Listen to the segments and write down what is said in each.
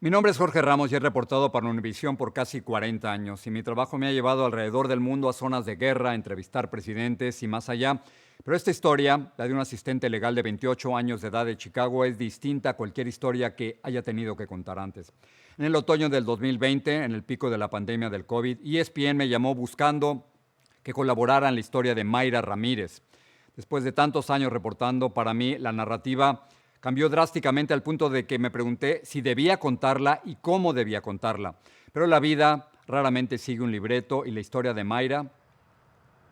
Mi nombre es Jorge Ramos y he reportado para Univisión por casi 40 años y mi trabajo me ha llevado alrededor del mundo a zonas de guerra, a entrevistar presidentes y más allá. Pero esta historia, la de un asistente legal de 28 años de edad de Chicago, es distinta a cualquier historia que haya tenido que contar antes. En el otoño del 2020, en el pico de la pandemia del COVID, ESPN me llamó buscando que colaborara en la historia de Mayra Ramírez. Después de tantos años reportando, para mí la narrativa cambió drásticamente al punto de que me pregunté si debía contarla y cómo debía contarla. Pero la vida raramente sigue un libreto y la historia de Mayra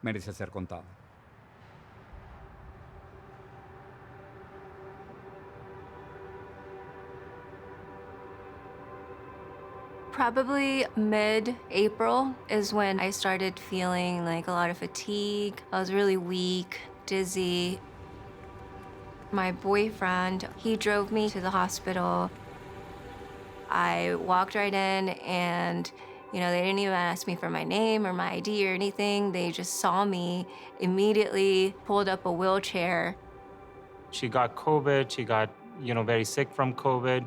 merece ser contada. Probably mid-April is when I started feeling like a lot of fatigue. I was really weak, dizzy. My boyfriend, he drove me to the hospital. I walked right in and, they didn't even ask me for my name or my ID or anything. They just saw me, immediately pulled up a wheelchair. She got COVID. She got, very sick from COVID.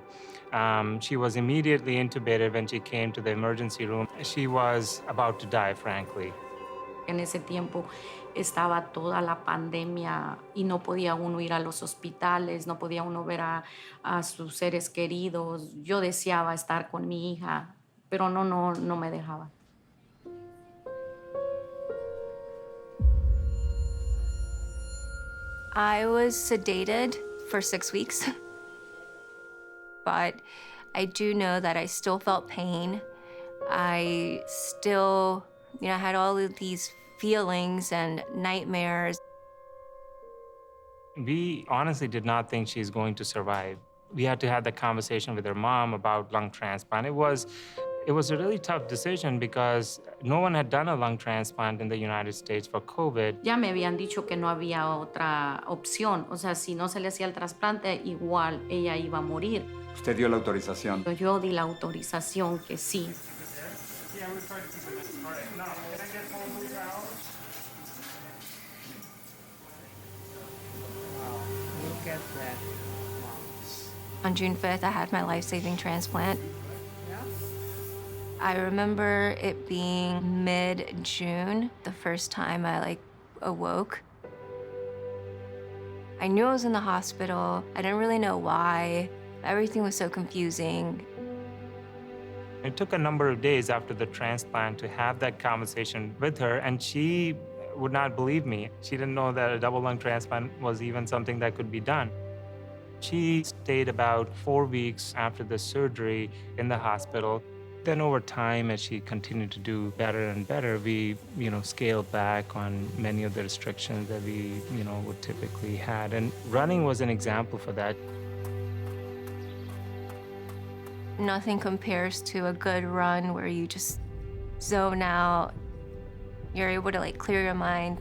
She was immediately intubated when she came to the emergency room. She was about to die, frankly. En ese tiempo estaba toda la pandemia y no podía uno ir a los hospitales, no podía uno ver a sus seres queridos. Yo deseaba estar con mi hija, pero no me dejaba. I was sedated for 6 weeks, but I do know that I still felt pain. I still, had all of these feelings and nightmares. We honestly did not think she's going to survive. We had to have that conversation with her mom about lung transplant. It was a really tough decision because no one had done a lung transplant in the United States for COVID. Ya me habían dicho que no había otra opción. O sea, si no se le hacía el trasplante, igual ella iba a morir. ¿Usted dio la autorización? Yo di la autorización que sí. Look at that. On June 5th, I had my life-saving transplant. I remember it being mid-June, the first time I awoke. I knew I was in the hospital. I didn't really know why. Everything was so confusing. It took a number of days after the transplant to have that conversation with her, and she would not believe me. She didn't know that a double lung transplant was even something that could be done. She stayed about 4 weeks after the surgery in the hospital. Then over time, as she continued to do better and better, we, scaled back on many of the restrictions that we, would typically had. And running was an example for that. Nothing compares to a good run where you just zone out. You're able to clear your mind.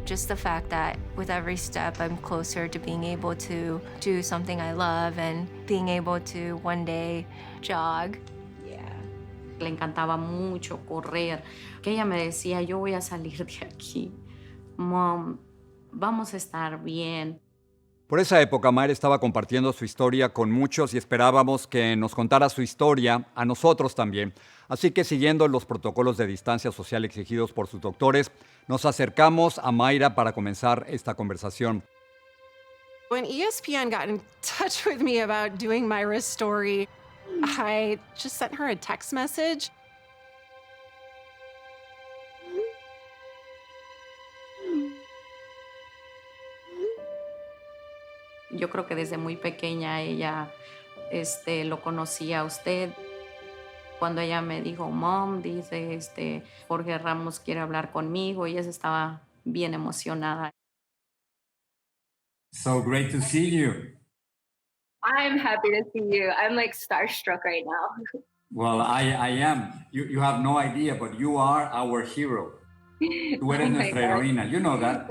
Just the fact that with every step, I'm closer to being able to do something I love and being able to one day jog. Le encantaba mucho correr. Que ella me decía, yo voy a salir de aquí. Mom, vamos a estar bien. Por esa época, Mayra estaba compartiendo su historia con muchos y esperábamos que nos contara su historia a nosotros también. Así que, siguiendo los protocolos de distancia social exigidos por sus doctores, nos acercamos a Mayra para comenzar esta conversación. When ESPN got in touch with me about doing Mayra's story, I just sent her a text message. Yo creo que desde muy pequeña ella lo conocía a usted. Cuando ella me dijo, Mom, dice, Jorge Ramos quiere hablar conmigo, y ella estaba bien emocionada. So great to see you. I'm happy to see you. I'm starstruck right now. Well, I am. You have no idea, but you are our hero. Tú eres nuestra heroína. You know that.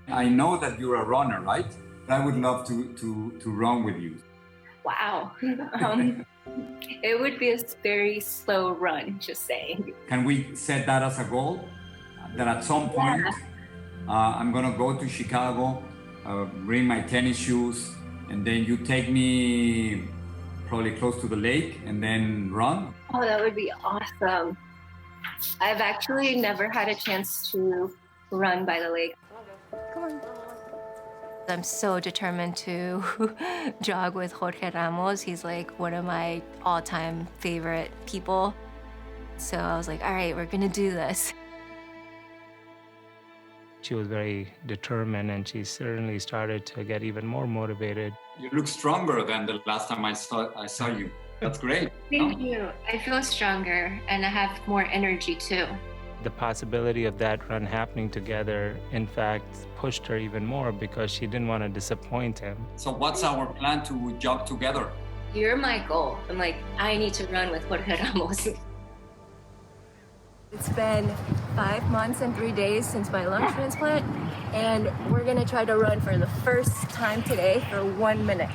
I know that you're a runner, right? I would love to run with you. Wow. It would be a very slow run, just saying. Can we set that as a goal? That at some point, I'm going to go to Chicago, bring my tennis shoes, and then you take me probably close to the lake and then run? Oh, that would be awesome. I've actually never had a chance to run by the lake. I'm so determined to jog with Jorge Ramos. He's like one of my all-time favorite people. So I was like, all right, we're gonna do this. She was very determined, and she certainly started to get even more motivated. You look stronger than the last time I saw you. That's great. Thank you. I feel stronger and I have more energy too. The possibility of that run happening together, in fact, pushed her even more because she didn't want to disappoint him. So what's our plan to jog together? You're my goal. I'm like, I need to run with Jorge Ramos. It's been 5 months and 3 days since my lung transplant, and we're gonna try to run for the first time today for 1 minute.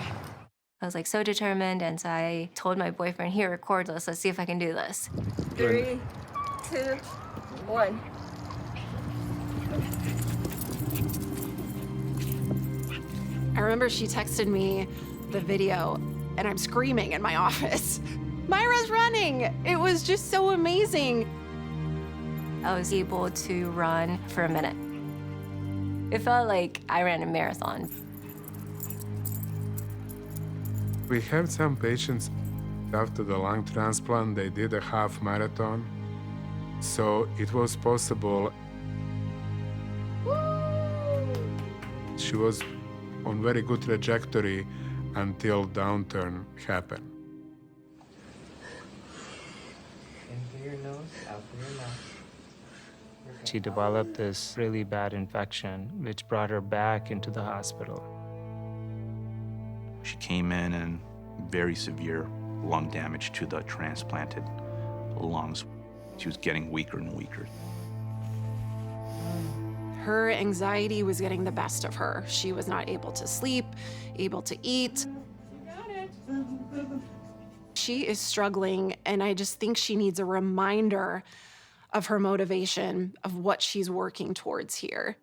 I was like so determined, and so I told my boyfriend, here, record this. Let's see if I can do this. 3, 2, 1. I remember she texted me the video, and I'm screaming in my office. Mayra's running! It was just so amazing. I was able to run for a minute. It felt like I ran a marathon. We have some patients after the lung transplant, they did a half marathon. So it was possible. She was on very good trajectory until downturn happened. In through your nose, out through your mouth. She developed this really bad infection, which brought her back into the hospital. She came in and very severe lung damage to the transplanted lungs. She was getting weaker and weaker. Her anxiety was getting the best of her. She was not able to sleep, able to eat. She is struggling, and I just think she needs a reminder of her motivation, of what she's working towards here.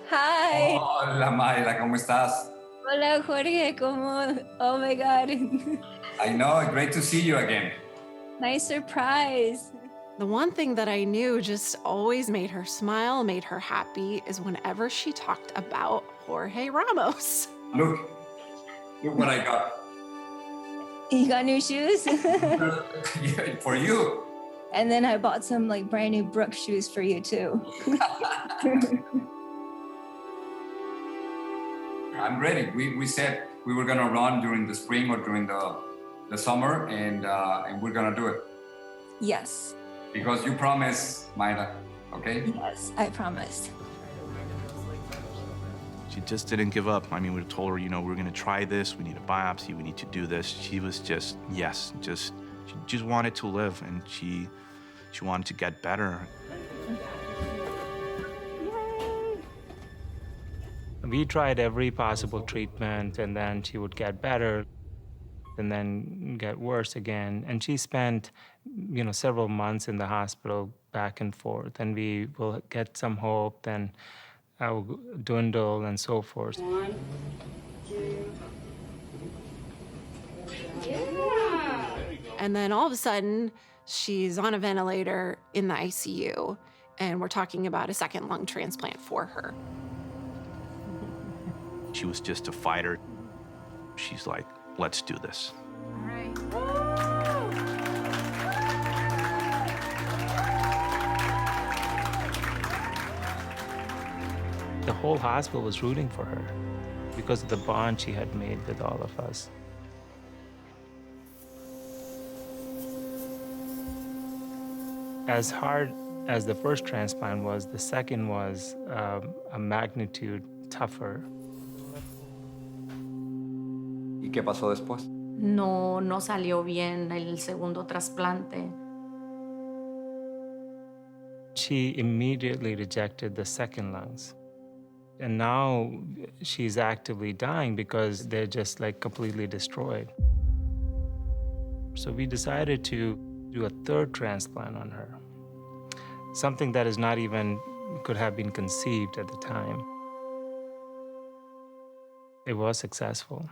Hi. Hola Mayra, ¿cómo estás? Hola, Jorge. ¿Cómo? Oh my God. I know, great to see you again. Nice surprise. The one thing that I knew just always made her smile, made her happy, is whenever she talked about Jorge Ramos. Look what I got. You got new shoes? For you. And then I bought some like brand new Brooks shoes for you too. I'm ready. We said we were gonna run during the spring or during the summer, and we're gonna do it. Yes. Because you promised, Mayra, okay? Yes, I promised. She just didn't give up. I mean, we told her, you know, we're gonna try this, we need a biopsy, we need to do this. She was just, yes, she just wanted to live, and she wanted to get better. We tried every possible treatment, and then she would get better and then get worse again. And she spent, several months in the hospital back and forth, and we will get some hope, then I will dwindle and so forth. 1, 2. And then all of a sudden, she's on a ventilator in the ICU, and we're talking about a second lung transplant for her. She was just a fighter. She's like, let's do this. All right. The whole hospital was rooting for her because of the bond she had made with all of us. As hard as the first transplant was, the second was a magnitude tougher. ¿Y qué pasó después? No salió bien el segundo trasplante. She immediately rejected the second lungs. And now she's actively dying because they're just like completely destroyed. So we decided to do a third transplant on her. Something that is not even could have been conceived at the time. It was successful.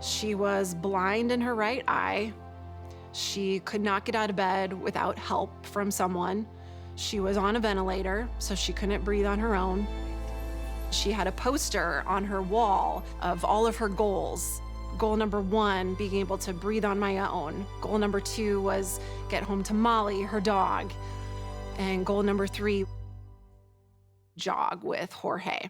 She was blind in her right eye. She could not get out of bed without help from someone. She was on a ventilator, so she couldn't breathe on her own. She had a poster on her wall of all of her goals. Goal number 1, being able to breathe on my own. Goal number 2 was get home to Molly, her dog. And goal number 3, jog with Jorge.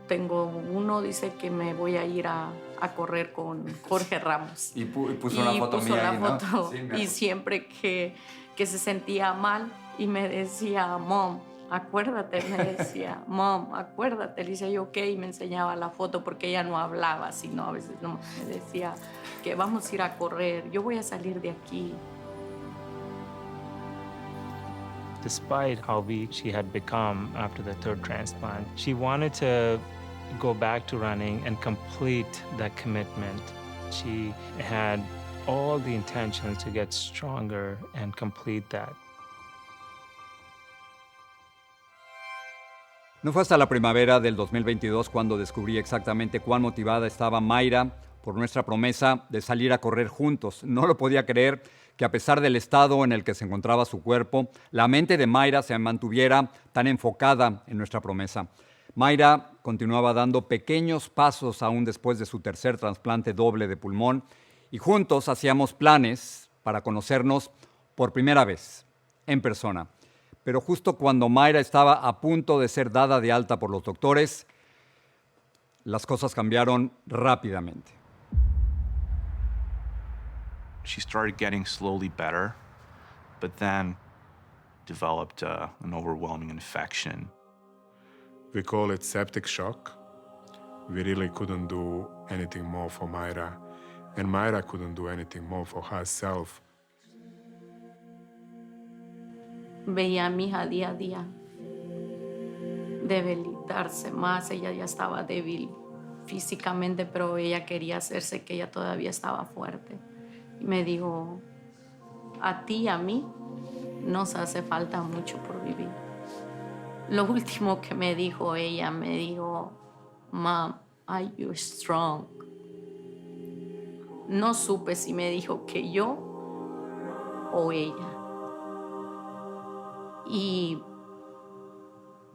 Tengo uno, dice que me voy a ir a correr con Jorge Ramos. Y puso una foto puso mía la ahí, ¿no? foto. Sí, y siempre que se sentía mal y me decía, Mom, acuérdate, me decía, Mom, acuérdate. Le decía yo, ok, y me enseñaba la foto porque ella no hablaba, sino a veces no, me decía que vamos a ir a correr, yo voy a salir de aquí. Despite how weak she had become after the third transplant, she wanted to go back to running and complete that commitment. She had all the intentions to get stronger and complete that. No fue hasta la primavera del 2022 cuando descubrí exactamente cuán motivada estaba Mayra por nuestra promesa de salir a correr juntos. No lo podía creer que a pesar del estado en el que se encontraba su cuerpo, la mente de Mayra se mantuviera tan enfocada en nuestra promesa. Mayra continuaba dando pequeños pasos aún después de su tercer trasplante doble de pulmón y juntos hacíamos planes para conocernos por primera vez, en persona. Pero justo cuando Mayra estaba a punto de ser dada de alta por los doctores, las cosas cambiaron rápidamente. She started getting slowly better, but then developed an overwhelming infection. We call it septic shock. We really couldn't do anything more for Mayra, and Mayra couldn't do anything more for herself. Veía a mi hija día a día debilitarse más. Ella ya estaba débil físicamente, pero ella quería hacerse que ella todavía estaba fuerte. Y me dijo, a ti y a mí nos hace falta mucho por vivir. Lo último que me dijo ella, me dijo, Mom, are you strong? No supe si me dijo que yo o ella. Y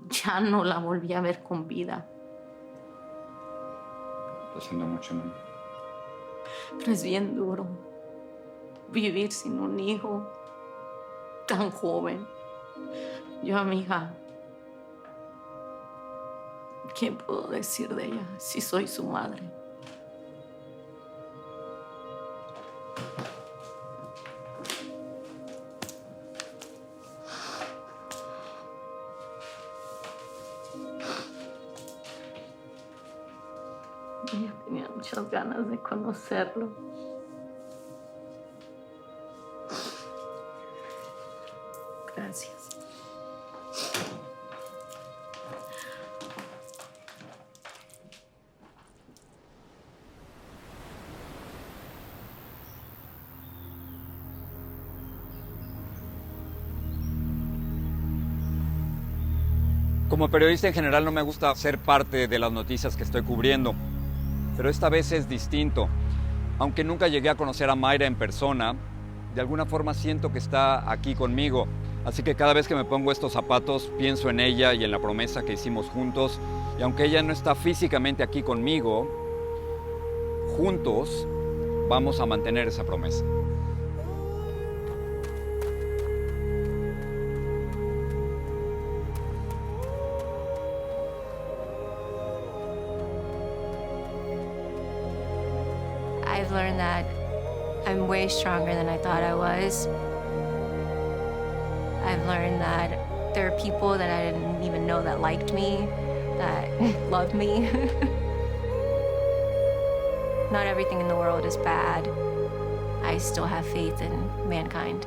ya no la volví a ver con vida. Lo siento mucho, ¿no? Pero es bien duro vivir sin un hijo tan joven. Yo a mi hija, ¿qué puedo decir de ella si soy su madre? Ella tenía muchas ganas de conocerlo. Gracias. Como periodista en general no me gusta ser parte de las noticias que estoy cubriendo, pero esta vez es distinto. Aunque nunca llegué a conocer a Mayra en persona, de alguna forma siento que está aquí conmigo. Así que cada vez que me pongo estos zapatos pienso en ella y en la promesa que hicimos juntos. Y aunque ella no está físicamente aquí conmigo, juntos vamos a mantener esa promesa. I've learned that I'm way stronger than I thought I was. I've learned that there are people that I didn't even know that liked me, that loved me. Not everything in the world is bad. I still have faith in mankind.